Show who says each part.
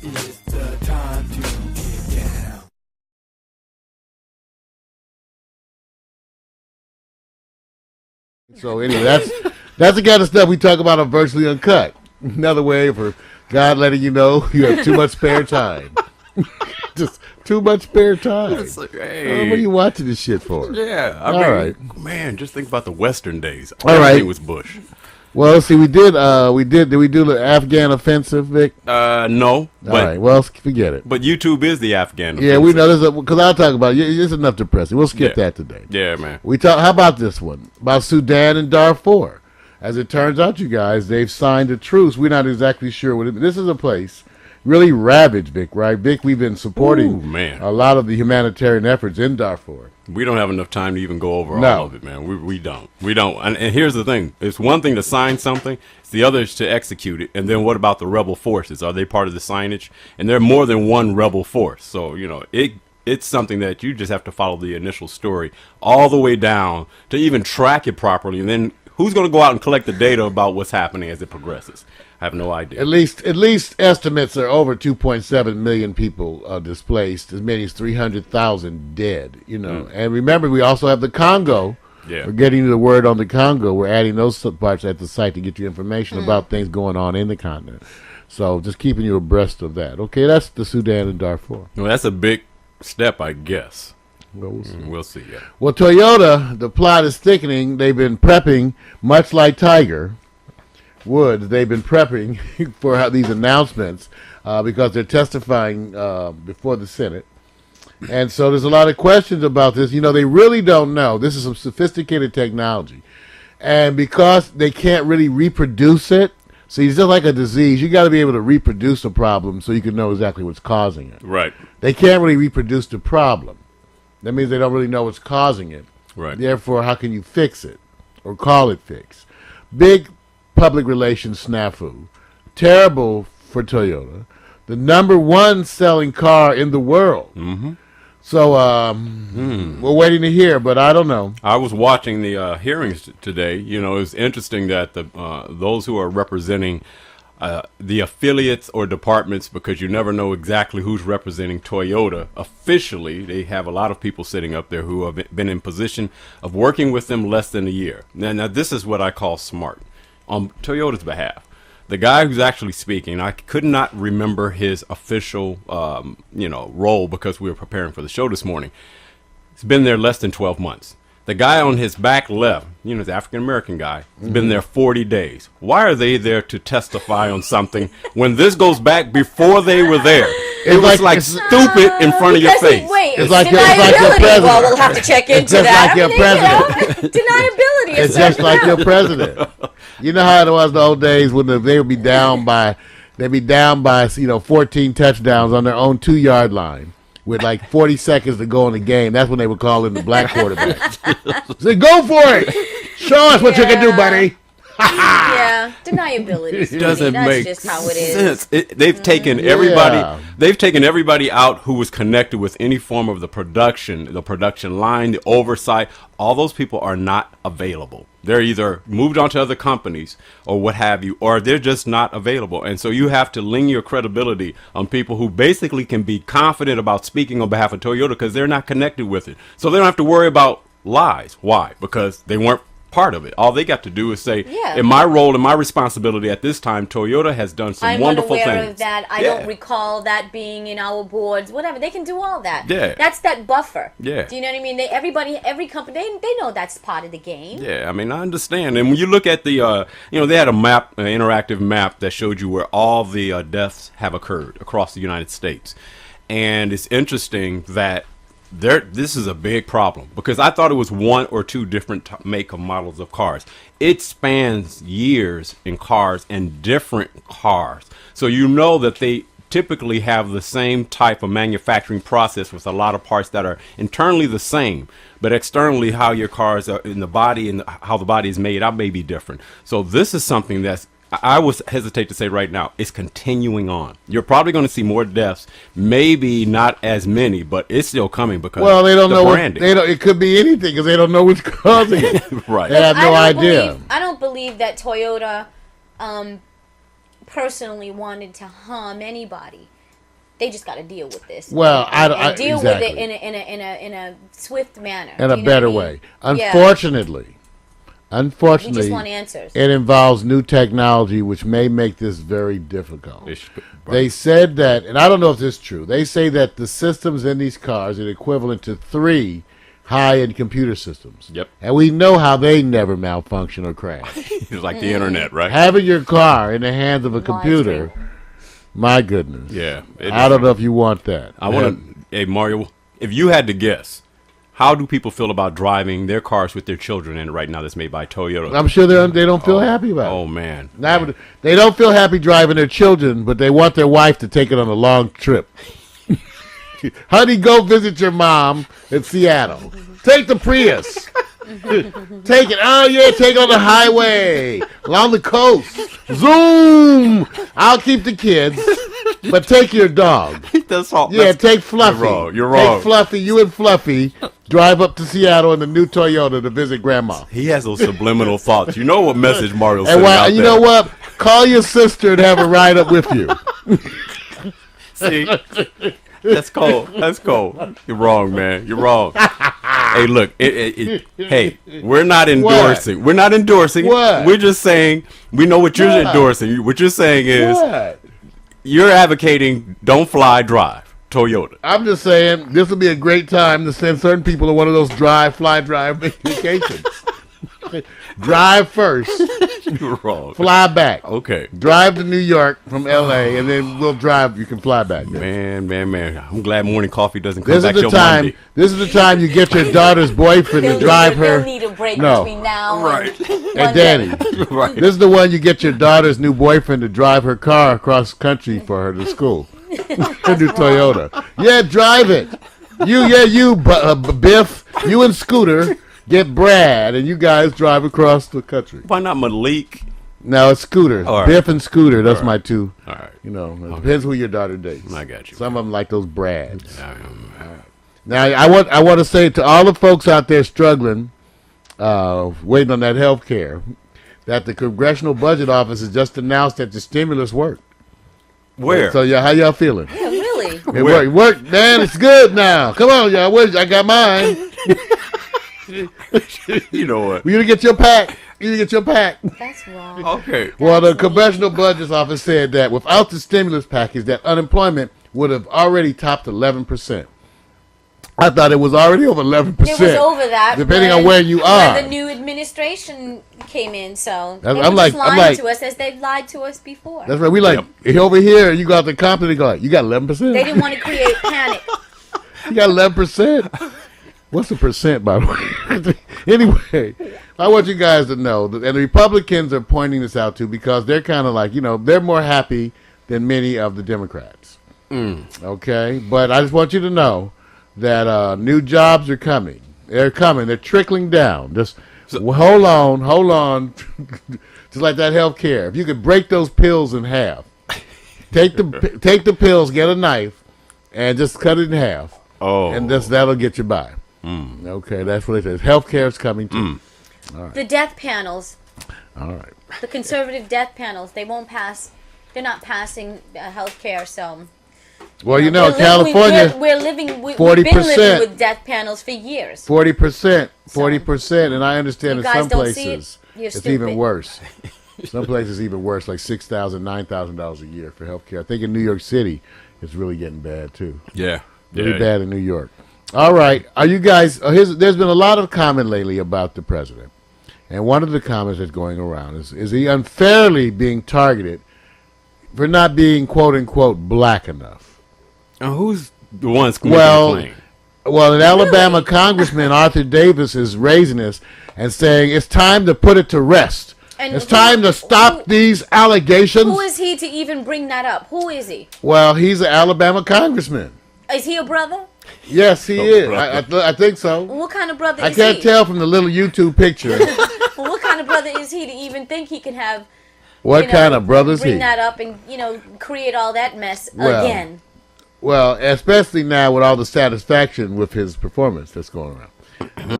Speaker 1: It's the time to get down.
Speaker 2: So anyway, that's the kind of stuff we talk about on Virtually Uncut. Another way for God letting you know you have too much spare time. Just too much spare time.
Speaker 3: Like, hey.
Speaker 2: What are you watching this shit for?
Speaker 3: Yeah.
Speaker 2: All right.
Speaker 3: Man, just think about the Western days.
Speaker 2: All
Speaker 3: Everything
Speaker 2: right.
Speaker 3: was Bush.
Speaker 2: Well, see, did we do the Afghan offensive, Vic?
Speaker 3: No. But,
Speaker 2: All right, well, forget it.
Speaker 3: But YouTube is the Afghan
Speaker 2: Yeah,
Speaker 3: offensive.
Speaker 2: we know this because I'll talk about it. It's enough depressing. We'll skip that today.
Speaker 3: Yeah, man.
Speaker 2: How about this one? About Sudan and Darfur. As it turns out, you guys, they've signed a truce. We're not exactly sure what it is. This is a place really ravaged, Vic, right? Vic, we've been supporting a lot of the humanitarian efforts in Darfur.
Speaker 3: We don't have enough time to even go over all of it, man. We don't. And here's the thing. It's one thing to sign something. It's the other is to execute it. And then what about the rebel forces? Are they part of the signage? And there are more than one rebel force. So, it's something that you just have to follow the initial story all the way down to even track it properly. And then who's going to go out and collect the data about what's happening as it progresses? I have no idea.
Speaker 2: At least estimates are over 2.7 million people displaced, as many as 300,000 dead. And remember, we also have the Congo. Yeah. We're getting to the word on the Congo. We're adding those parts at the site to get you information about things going on in the continent. So just keeping you abreast of that. Okay, that's the Sudan and Darfur.
Speaker 3: Well, that's a big step, I guess.
Speaker 2: Well, we'll see.
Speaker 3: We'll see. Yeah.
Speaker 2: Well, Toyota, the plot is thickening. They've been prepping, much like Tiger Woods. They've been prepping for these announcements because they're testifying before the Senate. And so there's a lot of questions about this. They really don't know. This is some sophisticated technology. And because they can't really reproduce it, see, it's just like a disease. You got to be able to reproduce a problem so you can know exactly what's causing it.
Speaker 3: Right.
Speaker 2: They can't really reproduce the problem. That means they don't really know what's causing it.
Speaker 3: Right.
Speaker 2: Therefore, how can you fix it or call it fixed? Big public relations snafu. Terrible for Toyota. The number one selling car in the world.
Speaker 3: Mm-hmm.
Speaker 2: So we're waiting to hear, but I don't know.
Speaker 3: I was watching the hearings today. It's interesting that those who are representing the affiliates or departments, because you never know exactly who's representing Toyota officially. They have a lot of people sitting up there who have been in position of working with them less than a year. Now this is what I call smart on Toyota's behalf. The guy who's actually speaking, I could not remember his official, role because we were preparing for the show this morning. He's been there less than 12 months. The guy on his back left, the African-American guy, has been there 40 days. Why are they there to testify on something when this goes back before they were there? It was like stupid in front of your face.
Speaker 4: Wait,
Speaker 2: it's like
Speaker 4: your
Speaker 2: president.
Speaker 4: Well, we'll have to check into
Speaker 2: that.
Speaker 4: It's
Speaker 2: just like your president.
Speaker 4: Deniability.
Speaker 2: It's just like your president. You know how it was the old days when they would be down by, 14 touchdowns on their own 2-yard line with like 40 seconds to go in the game. That's when they would call in the black quarterback. Say, go for it. Show us what you can do, buddy.
Speaker 4: Yeah, deniability.
Speaker 3: It doesn't make
Speaker 4: just how it is.
Speaker 3: sense. They've taken everybody. Yeah. They've taken everybody out who was connected with any form of the production line, the oversight. All those people are not available. They're either moved on to other companies or what have you, or they're just not available. And so you have to lean your credibility on people who basically can be confident about speaking on behalf of Toyota because they're not connected with it. So they don't have to worry about lies. Why? Because they weren't part of it. All they got to do is say, in my role and my responsibility at this time, Toyota has done some wonderful things.
Speaker 4: I'm unaware of that. I don't recall that being in our boards. Whatever. They can do all that.
Speaker 3: Yeah.
Speaker 4: That's that buffer.
Speaker 3: Yeah.
Speaker 4: Do you know what I mean? Every company, they know that's part of the game.
Speaker 3: Yeah, I mean, I understand. And when you look at the, they had a map, an interactive map that showed you where all the deaths have occurred across the United States. And it's interesting that this is a big problem because I thought it was one or two different make of models of cars. It spans years in cars and different cars. So you know that they typically have the same type of manufacturing process with a lot of parts that are internally the same, but externally how your cars are in the body and how the body is made out may be different. So this is something that's I would hesitate to say right now, it's continuing on. You're probably going to see more deaths, maybe not as many, but it's still coming because
Speaker 2: they don't know
Speaker 3: branding.
Speaker 2: It could be anything because they don't know what's causing it.
Speaker 3: Right.
Speaker 2: They have no idea.
Speaker 4: I don't believe that Toyota personally wanted to harm anybody. They just got to deal with this.
Speaker 2: Well,
Speaker 4: and deal
Speaker 2: exactly.
Speaker 4: with it in a swift manner.
Speaker 2: In
Speaker 4: Do
Speaker 2: a
Speaker 4: you know
Speaker 2: better
Speaker 4: what I mean?
Speaker 2: way.
Speaker 4: Yeah.
Speaker 2: Unfortunately,
Speaker 4: We just want answers.
Speaker 2: it involves new technology, which may make this very difficult. They said that, and I don't know if this is true, they say that the systems in these cars are equivalent to 3 high-end computer systems.
Speaker 3: Yep.
Speaker 2: And we know how they never malfunction or crash.
Speaker 3: It's like the internet, right?
Speaker 2: Having your car in the hands of a computer, my goodness.
Speaker 3: Yeah.
Speaker 2: I don't know if you want that.
Speaker 3: I want to, hey, Mario, if you had to guess, how do people feel about driving their cars with their children in it right now that's made by Toyota?
Speaker 2: I'm sure they don't feel happy about it.
Speaker 3: Oh, man.
Speaker 2: They don't feel happy driving their children, but they want their wife to take it on a long trip. Honey, go visit your mom in Seattle. Take the Prius. Take it. Oh, yeah, take it on the highway. Along the coast. Zoom. I'll keep the kids, but take your dog.
Speaker 3: That's all.
Speaker 2: Yeah, take Fluffy.
Speaker 3: You're wrong.
Speaker 2: Take Fluffy. You and Fluffy drive up to Seattle in the new Toyota to visit Grandma.
Speaker 3: He has those subliminal thoughts. You know what message Mario's
Speaker 2: And
Speaker 3: sending out
Speaker 2: you
Speaker 3: there.
Speaker 2: know what? Call your sister and have her ride up with you.
Speaker 3: See? That's cold. That's cold. You're wrong, man. You're wrong. Hey, look. Hey, we're not endorsing. We're not endorsing.
Speaker 2: What?
Speaker 3: We're just saying we know what you're endorsing. What you're saying is
Speaker 2: What?
Speaker 3: you're advocating don't fly, drive. Toyota.
Speaker 2: I'm just saying this will be a great time to send certain people to one of those fly, drive vacations. Drive first,
Speaker 3: You're wrong.
Speaker 2: fly back.
Speaker 3: Okay.
Speaker 2: Drive to New York from L.A. and then we'll drive. You can fly back.
Speaker 3: Man. I'm glad morning coffee doesn't come
Speaker 2: This
Speaker 3: back
Speaker 2: is
Speaker 3: till
Speaker 2: the time.
Speaker 3: Monday.
Speaker 2: This is the time you get your daughter's boyfriend to drive her.
Speaker 4: They'll need a break
Speaker 2: No.
Speaker 4: between now
Speaker 3: Right.
Speaker 2: And Danny,
Speaker 3: Right.
Speaker 2: this is the one you get your daughter's new boyfriend to drive her car across country for her to school. Her new Toyota. Yeah, drive it. You, Biff, you and Scooter get Brad, and you guys drive across the country.
Speaker 3: Why not Malik?
Speaker 2: No, it's Scooter.
Speaker 3: All right.
Speaker 2: Biff and Scooter. That's
Speaker 3: All
Speaker 2: my
Speaker 3: right.
Speaker 2: two.
Speaker 3: All right.
Speaker 2: You know, it depends who your daughter dates.
Speaker 3: I got you.
Speaker 2: Some of them like those Brads.
Speaker 3: All
Speaker 2: Now, I want to say to all the folks out there struggling, waiting on that health care, that the Congressional Budget Office has just announced that the stimulus worked.
Speaker 3: Where?
Speaker 2: So, how y'all feeling?
Speaker 4: Yeah, really.
Speaker 2: It worked, man. It's good now. Come on, y'all. I got mine.
Speaker 3: You know what?
Speaker 2: You gonna get your pack.
Speaker 4: That's wrong.
Speaker 3: Okay.
Speaker 2: Well, the Congressional Budget Office said that without the stimulus package, that unemployment would have already topped 11%. I thought it was already over 11%.
Speaker 4: It was over that.
Speaker 2: Depending
Speaker 4: when-
Speaker 2: on where you are.
Speaker 4: When the new administration came in, so they
Speaker 2: I'm
Speaker 4: were
Speaker 2: like-
Speaker 4: just
Speaker 2: I'm
Speaker 4: lying
Speaker 2: like-
Speaker 4: to us as they've lied to us before.
Speaker 2: That's right. We like over here. You got the company going. You got 11%.
Speaker 4: They didn't want to create panic.
Speaker 2: You got 11%. What's the percent, by the way? Anyway, I want you guys to know that, and the Republicans are pointing this out too, because they're kind of like, they're more happy than many of the Democrats. Okay, but I just want you to know that new jobs are coming. They're coming. They're trickling down. Just hold on. Just like that health care. If you could break those pills in half, take the pills, get a knife, and just cut it in half.
Speaker 3: Oh.
Speaker 2: And that'll get you by. Okay, that's what it is. Health care is coming too.
Speaker 4: The death panels,
Speaker 2: All right.
Speaker 4: the conservative death panels, they won't pass. They're not passing health care, so.
Speaker 2: Well,
Speaker 4: California,
Speaker 2: California,
Speaker 4: we've been living
Speaker 2: 40%.
Speaker 4: with death panels for years.
Speaker 2: 40%, and I understand
Speaker 4: You
Speaker 2: in
Speaker 4: guys
Speaker 2: some
Speaker 4: don't see it?
Speaker 2: places
Speaker 4: You're
Speaker 2: it's
Speaker 4: stupid.
Speaker 2: even worse. Some places even worse, like $6,000, $9,000 a year for health care. I think in New York City, it's really getting bad too.
Speaker 3: Yeah.
Speaker 2: Really bad in New York. All right. Are you guys, there's been a lot of comment lately about the president. And one of the comments that's going around is he unfairly being targeted for not being, quote unquote, black enough?
Speaker 3: Who's the ones making
Speaker 2: Well,
Speaker 3: the claim?
Speaker 2: Well, an Alabama congressman, Arthur Davis, is raising this and saying it's time to put it to rest.
Speaker 4: And
Speaker 2: It's time to stop these allegations.
Speaker 4: Who is he to even bring that up? Who is he?
Speaker 2: Well, he's an Alabama congressman.
Speaker 4: Is he a brother?
Speaker 2: Yes, he is.
Speaker 3: brother.
Speaker 2: I think so.
Speaker 4: What kind of brother
Speaker 2: I
Speaker 4: is he?
Speaker 2: can't tell from the little YouTube picture.
Speaker 4: Well, what kind of brother is he to even think he can have?
Speaker 2: What kind of brother is
Speaker 4: bring
Speaker 2: he?
Speaker 4: that up and create all that mess
Speaker 2: Well,
Speaker 4: again.
Speaker 2: Well, especially now with all the satisfaction with his performance that's going around.